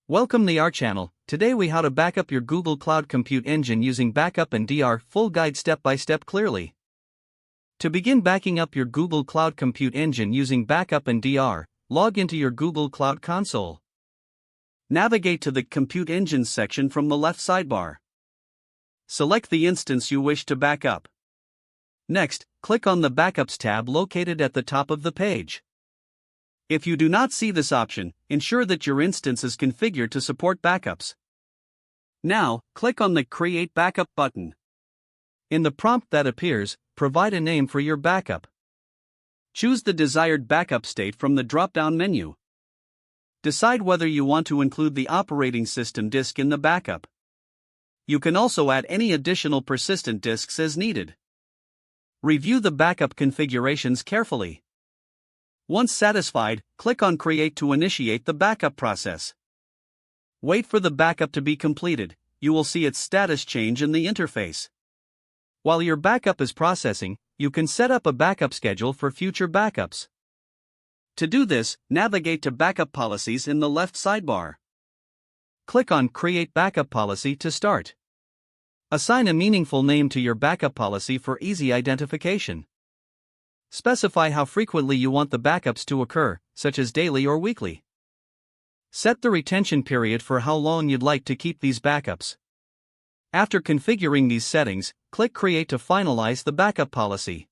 Welcome to our channel. Today we how to backup your Google Cloud Compute Engine using Backup and DR full guide step by step clearly. To begin backing up your Google Cloud Compute Engine using Backup and DR, log into your Google Cloud Console. Navigate to the Compute Engines section from the left sidebar. Select the instance you wish to back up. Next, click on the Backups tab located at the top of the page. If you do not see this option, ensure that your instance is configured to support backups. Now, click on the Create Backup button. In the prompt that appears, provide a name for your backup. Choose the desired backup state from the drop-down menu. Decide whether you want to include the operating system disk in the backup. You can also add any additional persistent disks as needed. Review the backup configurations carefully. Once satisfied, click on Create to initiate the backup process. Wait for the backup to be completed. You will see its status change in the interface. While your backup is processing, you can set up a backup schedule for future backups. To do this, navigate to Backup Policies in the left sidebar. Click on Create Backup Policy to start. Assign a meaningful name to your backup policy for easy identification. Specify how frequently you want the backups to occur, such as daily or weekly. Set the retention period for how long you'd like to keep these backups. After configuring these settings, click Create to finalize the backup policy.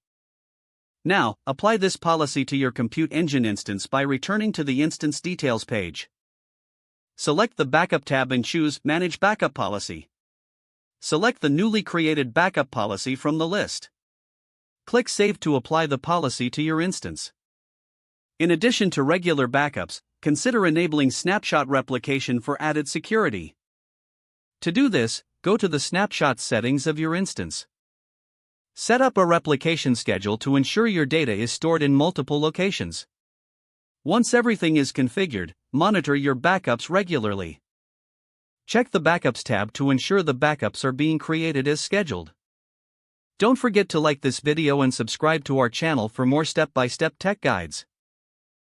Now, apply this policy to your Compute Engine instance by returning to the Instance Details page. Select the Backup tab and choose Manage Backup Policy. Select the newly created backup policy from the list. Click Save to apply the policy to your instance. In addition to regular backups, consider enabling snapshot replication for added security. To do this, go to the snapshot settings of your instance. Set up a replication schedule to ensure your data is stored in multiple locations. Once everything is configured, monitor your backups regularly. Check the Backups tab to ensure the backups are being created as scheduled. Don't forget to like this video and subscribe to our channel for more step-by-step tech guides.